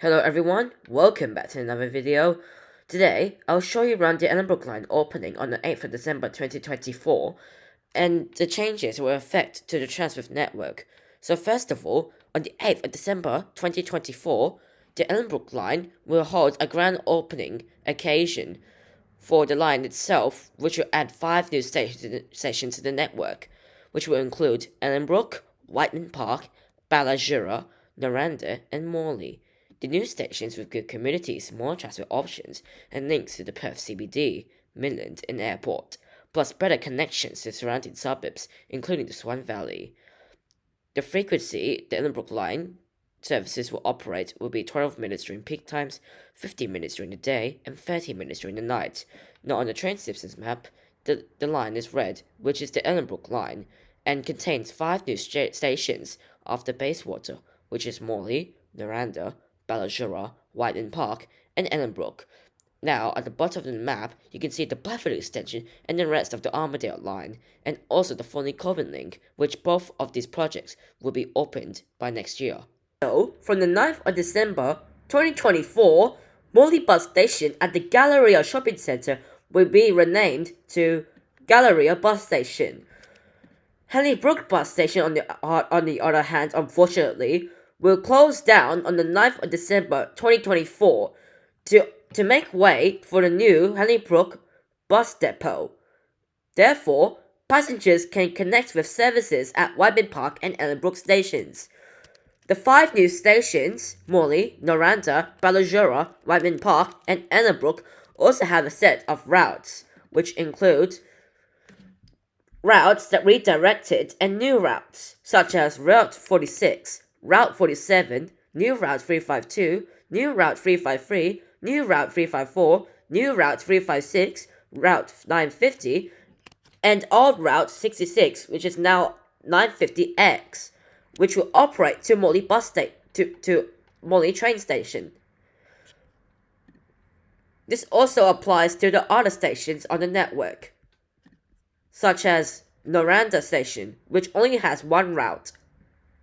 Hello everyone, welcome back to another video. Today, I'll show you around the Ellenbrook line opening on the 8th of December 2024 and the changes will affect to the Transperth network. So first of all, on the 8th of December 2024, the Ellenbrook line will hold a grand opening occasion for the line itself, which will add 5 new stations to the network, which will include Ellenbrook, Whiteman Park, Ballajura, Noranda, and Morley. The new stations will give communities more transport options and links to the Perth CBD, Midland, and airport, plus better connections to surrounding suburbs, including the Swan Valley. The frequency the Ellenbrook line services will operate will be 12 minutes during peak times, 15 minutes during the day, and 30 minutes during the night. Now on the train distance map, the line is red, which is the Ellenbrook line, and contains 5 new stations after Bayswater, which is Morley, Noranda, Ballajura, Whiteman Park, and Ellenbrook. Now, at the bottom of the map, you can see the Blackfoot extension and the rest of the Armadale line, and also the Forney-Coburn link, which both of these projects will be opened by next year. So, from the 9th of December 2024, Morley Bus Station at the Galleria Shopping Centre will be renamed to Galleria Bus Station. Ellenbrook Bus Station, on the other hand, unfortunately, will close down on the 9th of December 2024 to make way for the new Ellenbrook bus depot. Therefore, passengers can connect with services at Whiteman Park and Ellenbrook stations. The 5 new stations, Morley, Noranda, Ballajura, Whiteman Park, and Ellenbrook, also have a set of routes, which include routes that redirected and new routes, such as Route 46, Route 47, New Route 352, New Route 353, New Route 354, New Route 356, Route 950, and Old Route 66, which is now 950X, which will operate to Morley to Morley train station. This also applies to the other stations on the network, such as Noranda Station, which only has one route,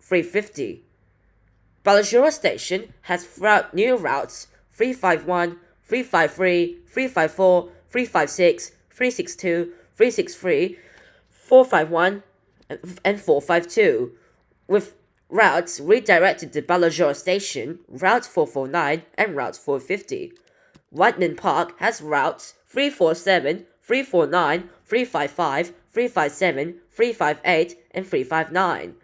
350. Ballajura Station has new routes 351, 353, 354, 356, 362, 363, 451, and 452, with routes redirected to Ballajura Station, Route 449, and Route 450. Whiteman Park has routes 347, 349, 355, 357, 358, and 359.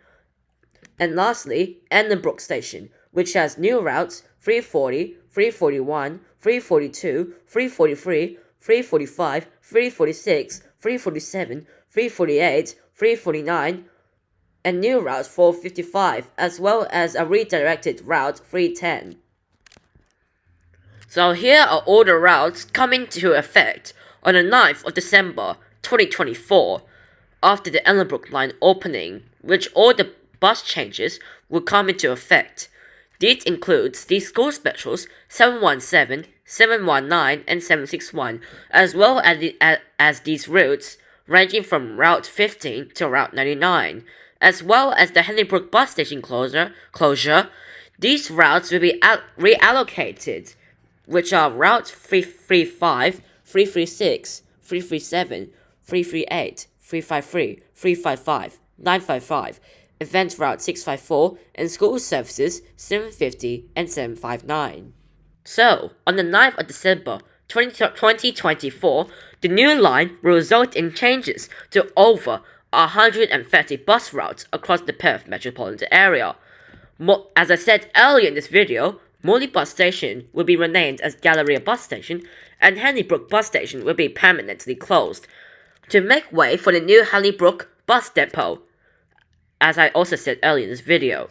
And lastly, Ellenbrook Station, which has new routes 340, 341, 342, 343, 345, 346, 347, 348, 349, and new route 455, as well as a redirected route 310. So here are all the routes coming into effect on the 9th of December 2024, after the Ellenbrook line opening, which all the bus changes will come into effect. These includes the school specials 717, 719, and 761, as well as these routes ranging from Route 15 to Route 99, as well as the Ellenbrook bus station closure. These routes will be reallocated, which are Route 335, 336, 337, 338, 353, 355, 955, Event Route 654, and School Services 750 and 759. So, on the 9th of December 2024, the new line will result in changes to over 130 bus routes across the Perth metropolitan area. As I said earlier in this video, Morley Bus Station will be renamed as Galleria Bus Station, and Ellenbrook Bus Station will be permanently closed to make way for the new Ellenbrook bus depot. As I also said earlier in this video,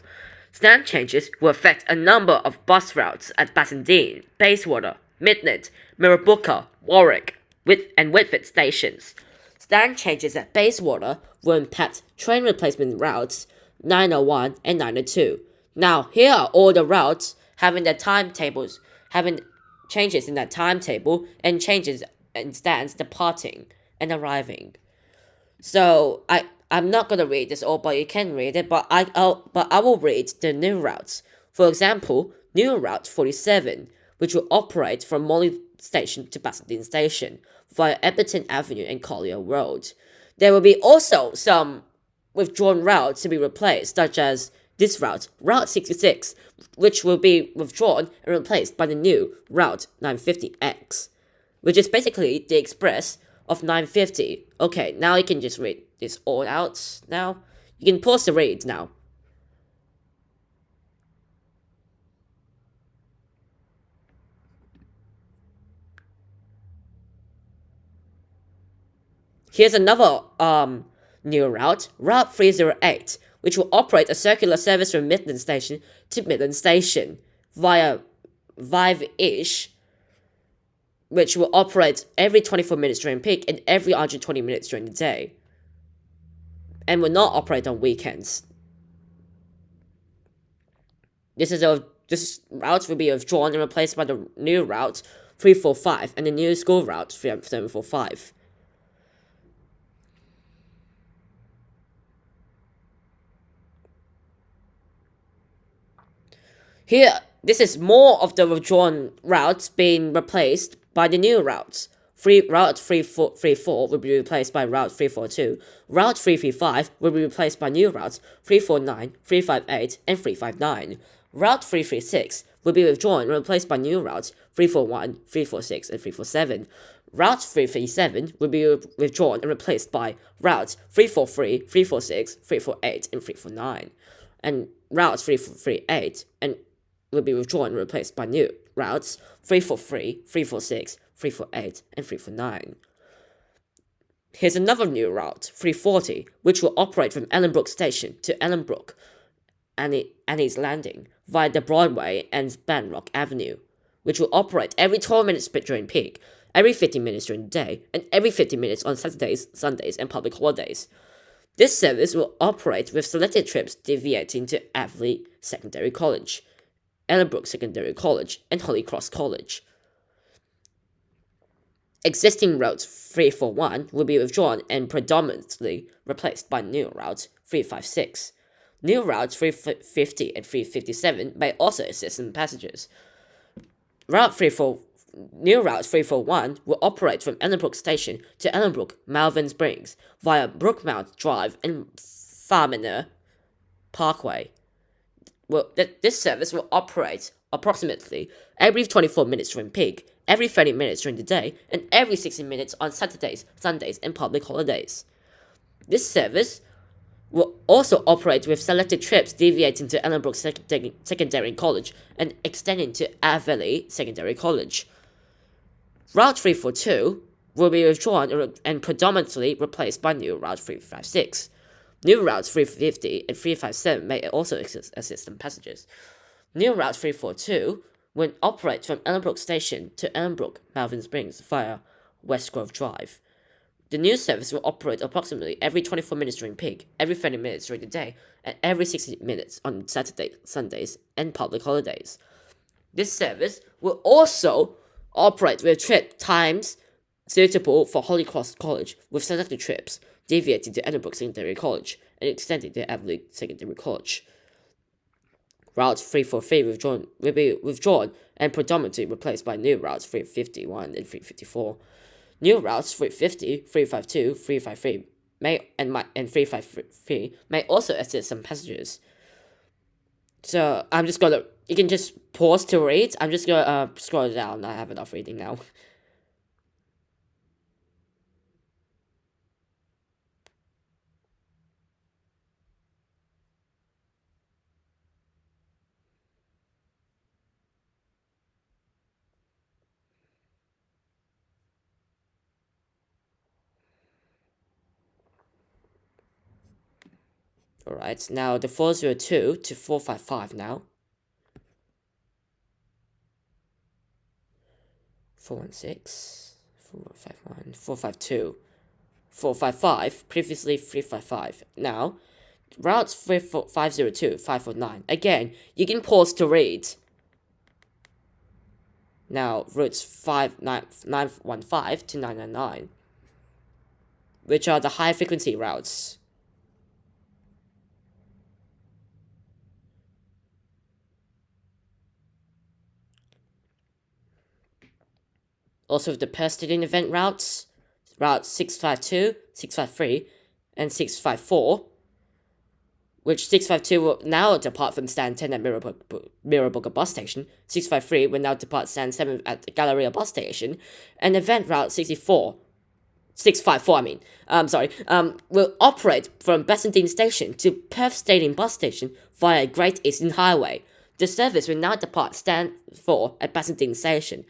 stand changes will affect a number of bus routes at Bassendean, Bayswater, Midland, Mirrabooka, Warwick, and Whitford stations. Stand changes at Bayswater will impact train replacement routes 901 and 902. Now, here are all the routes having changes in their timetable and changes in stands departing and arriving. So I'm not gonna read this all, but you can read it. But I will read the new routes. For example, New Route 47, which will operate from Morley Station to Basildon Station via Edmonton Avenue and Collier Road. There will be also some withdrawn routes to be replaced, such as this route, Route 66, which will be withdrawn and replaced by the new Route 950X, which is basically the express of 950. Okay, now you can just read this all out now. You can pause the read now. Here's another new route, Route 308, which will operate a circular service from Midland Station to Midland Station via Vive-ish, which will operate every 24 minutes during peak and every 120 minutes during the day, and will not operate on weekends. This route will be withdrawn and replaced by the new route 345 and the new school route 745. Here, this is more of the withdrawn routes being replaced by the new routes. Route 334 will be replaced by Route 342. Route 335 will be replaced by new routes 349, 358, and 359. Route 336 will be withdrawn and replaced by new routes 341, 346, and 347. Route 337 will be withdrawn and replaced by routes 343, 346, 348, and 349. And Route 338 and will be withdrawn and replaced by new routes 343, 346, 348, and 349. Here's another new route, 340, which will operate from Ellenbrook Station to Ellenbrook Annie's Landing via the Broadway and Banrock Avenue, which will operate every 12 minutes during peak, every 15 minutes during the day, and every 50 minutes on Saturdays, Sundays, and public holidays. This service will operate with selected trips deviating to Avley Secondary College, Ellenbrook Secondary College, and Holy Cross College. Existing route 341 will be withdrawn and predominantly replaced by new route 356. New routes 350 and 357 may also assist in passengers. New route 341 will operate from Ellenbrook Station to Ellenbrook Malvern Springs via Brookmount Drive and Farminer Parkway. This service will operate approximately every 24 minutes during peak, every 30 minutes during the day, and every 60 minutes on Saturdays, Sundays, and public holidays. This service will also operate with selected trips deviating to Ellenbrook Secondary College and extending to Avley Secondary College. Route 342 will be withdrawn and predominantly replaced by new Route 356. New routes 350 and 357 may also assist in passengers. New route 342 will operate from Ellenbrook Station to Ellenbrook Malvern Springs via West Grove Drive. The new service will operate approximately every 24 minutes during peak, every 30 minutes during the day, and every 60 minutes on Saturdays, Sundays, and public holidays. This service will also operate with trip times suitable for Holy Cross College with selected trips deviating to Ellenbrook Secondary College and extending to Avley Secondary College. Route 343 will be withdrawn and predominantly replaced by new routes 351 and 354. New routes 350, 352, 353 and 353 may also assist some passengers. So you can just pause to read. I'm just gonna scroll down. I have enough reading now. Alright, now the 402 to 455 now. 416, 451, 452, 455, previously 355. Now, routes 502, 549. Again, you can pause to read. Now, routes 915 to 999, which are the high frequency routes. Also with the Perth Stadium event routes, routes 652, 653, and 654, which 652 will now depart from stand 10 at Mirrabooka bus station, 653 will now depart stand 7 at the Galleria bus station, and event route 654 will operate from Bassendean Station to Perth Stadium bus station via Great Eastern Highway. The service will now depart stand 4 at Bassendean Station.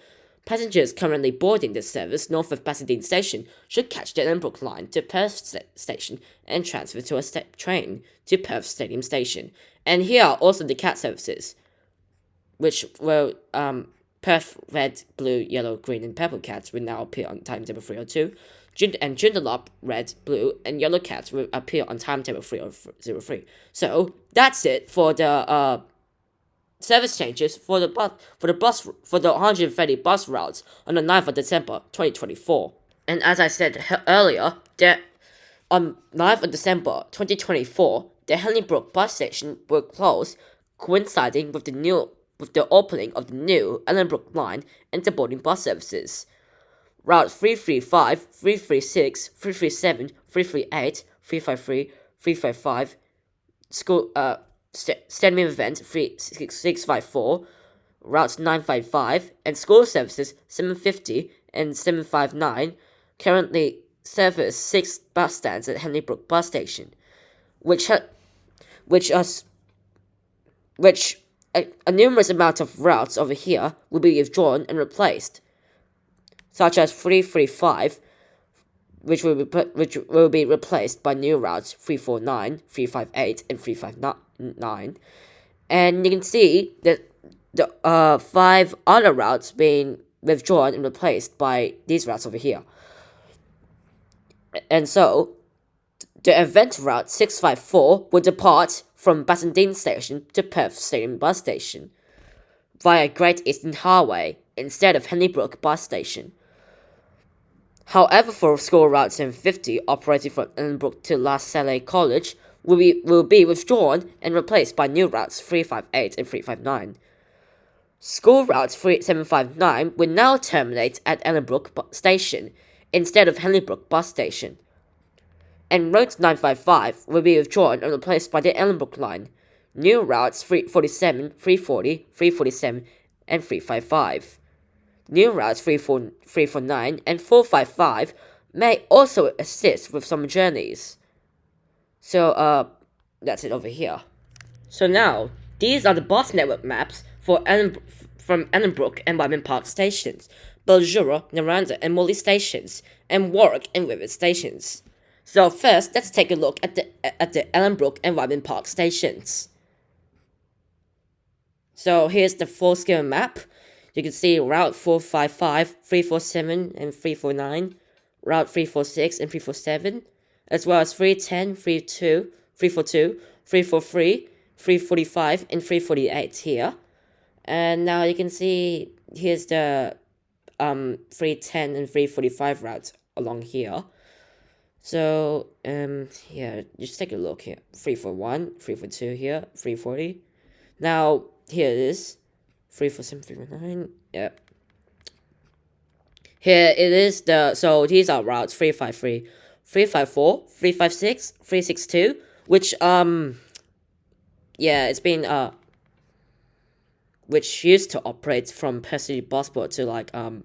Passengers currently boarding this service north of Bassendean Station should catch the Ellenbrook line to Perth Station and transfer to a train to Perth Stadium Station. And here are also the cat services, which will Perth red, blue, yellow, green, and purple cats will now appear on timetable 302. And Joondalup red, blue, and yellow cats will appear on timetable 303. So that's it for the service changes for the 130 bus routes on the 9th of December 2024. And as I said earlier, on 9th of December 2024, the Ellenbrook bus station will close, coinciding with the opening of the new Ellenbrook line and the boarding bus services. Routes 335, 336, 337, 338, 353, 355, school stadium event 654, routes 955, and school services 750 and 759 currently service 6 bus stands at Ellenbrook bus station, which a numerous amount of routes over here will be withdrawn and replaced, such as 335, which will be replaced by new routes 349, 358, and 359. And you can see that the 5 other routes being withdrawn and replaced by these routes over here. And so, the event route 654 will depart from Bassendean Station to Perth Stadium bus station via Great Eastern Highway instead of Ellenbrook bus station. However, for school route 750 operating from Ellenbrook to La Salle College will be withdrawn and replaced by new routes 358 and 359. School route 759 will now terminate at Ellenbrook Station instead of Ellenbrook bus station. And route 955 will be withdrawn and replaced by the Ellenbrook line. New routes 347, 340, 347, and 355. New routes 349 and 455 may also assist with some journeys. So, that's it over here. So now, these are the bus network maps for from Ellenbrook and Whiteman Park stations, Ballajura, Noranda, and Morley stations, and Warwick and Rivet stations. So first, let's take a look at the Ellenbrook and Whiteman Park stations. So here's the full-scale map. You can see Route 455, 347, and 349, Route 346 and 347, as well as 310, 342, 343, 345, and 348 here. And now you can see here's the 310 and 345 routes along here. So, yeah, just take a look here. 341, 342 here, 340. Now, here it is. 347, 349, yep. Here it is, so these are routes 353, 354, 356, 362, which, yeah, it's been, which used to operate from Perth Busport to, like, I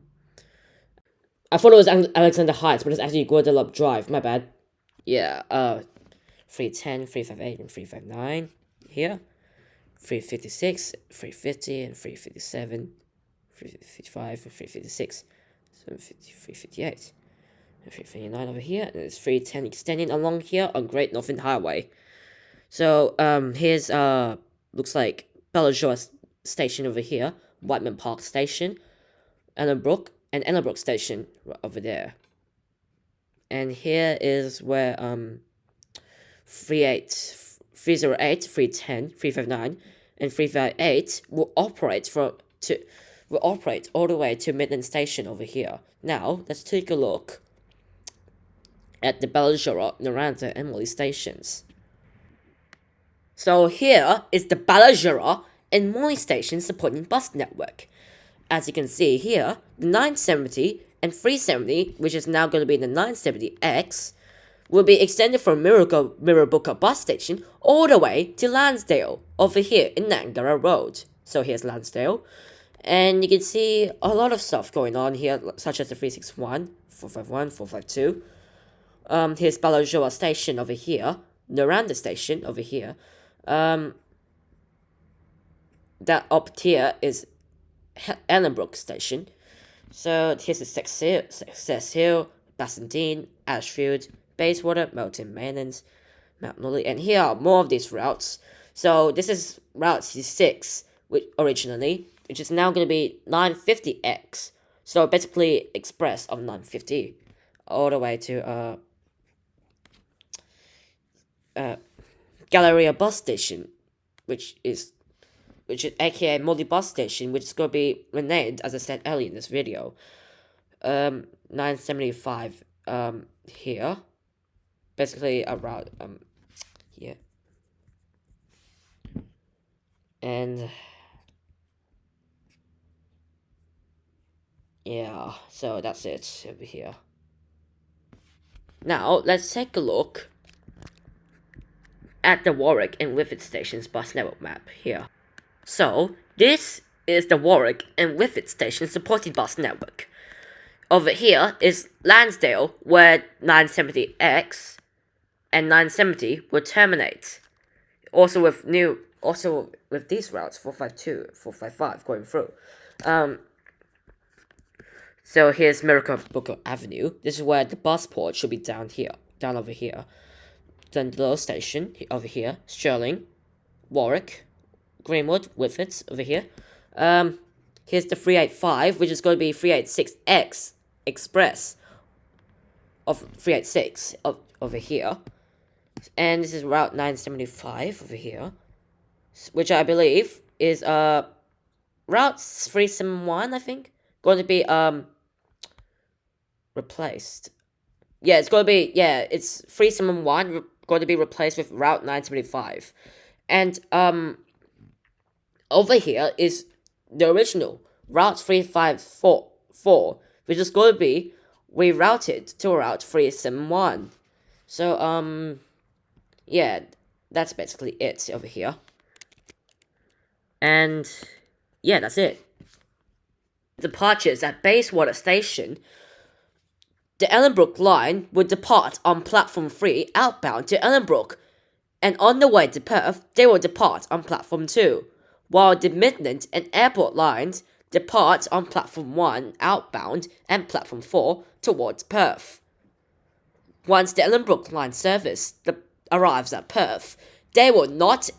thought it was Alexander Heights, but it's actually Guadalupe Drive, my bad. Yeah, 310, 358, and 359 here. 356, 350, and 357, 355, and 356, 358, and 359 over here, and it's 310 extending along here on Great Northern Highway. So, here's, looks like Ballajura Station over here, Whiteman Park Station, Ellenbrook, and Ellenbrook Station over there. And here is where, 308, 310, 359, and 358 will operate all the way to Midland Station over here. Now, let's take a look at the Ballajura, Noranda, and Morley stations. So here is the Ballajura and Morley station supporting bus network. as you can see here, the 970 and 370, which is now going to be the 970X, will be extended from Mirrabooka bus station all the way to Lansdale, over here in Nangara Road. So here's Lansdale. And you can see a lot of stuff going on here, such as the 361, 451, 452. Here's Ballajura station over here, Noranda station over here. That up here is Ellenbrook station. So here's the Success Hill, Bassendean, Ashfield, Bayswater, Melton Manors, Mount Morley, and here are more of these routes. So this is Route 6, which is now going to be 950X. So basically express of 950 all the way to Galleria bus station, which is aka Morley bus station, which is going to be renamed, as I said earlier in this video. 975 here, basically around here, and yeah, so that's it over here. Now let's take a look at the Warwick and Whitford stations bus network map here. So this is the Warwick and Whitford station supported bus network. Over here is Lansdale, where 970X and 970 will terminate. Also with these routes, 452, 455 going through. So here's Mirrabooka Avenue. This is where the bus port should be down over here. Then the station over here, Stirling, Warwick, Greenwood, Whitfords over here. Here's the 385, which is going to be 386X Express of 386 over here. And this is Route 975 over here, which I believe is Route 371, I think, going to be replaced. Yeah, it's going to be, it's 371 going to be replaced with Route 975. And over here is the original Route 354, which is going to be rerouted to Route 371. So, yeah, that's basically it over here. And, yeah, that's it. Departures at Bayswater Station. The Ellenbrook line would depart on Platform 3 outbound to Ellenbrook, and on the way to Perth, they will depart on Platform 2, while the Midland and Airport lines depart on Platform 1 outbound and Platform 4 towards Perth. Once the Ellenbrook line service arrives at Perth, they will not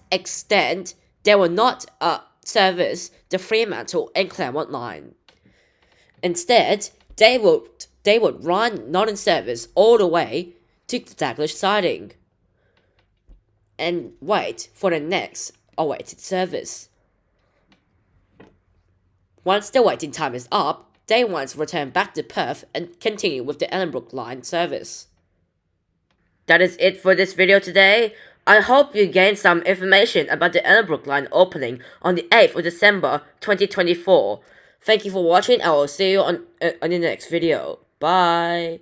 service the Fremantle and Claremont line. Instead, they would run non-service all the way to the Daglish siding and wait for the next awaited service. Once the waiting time is up, they want to return back to Perth and continue with the Ellenbrook line service. That is it for this video today. I hope you gained some information about the Ellenbrook line opening on the 8th of December 2024. Thank you for watching. I will see you on the next video. Bye.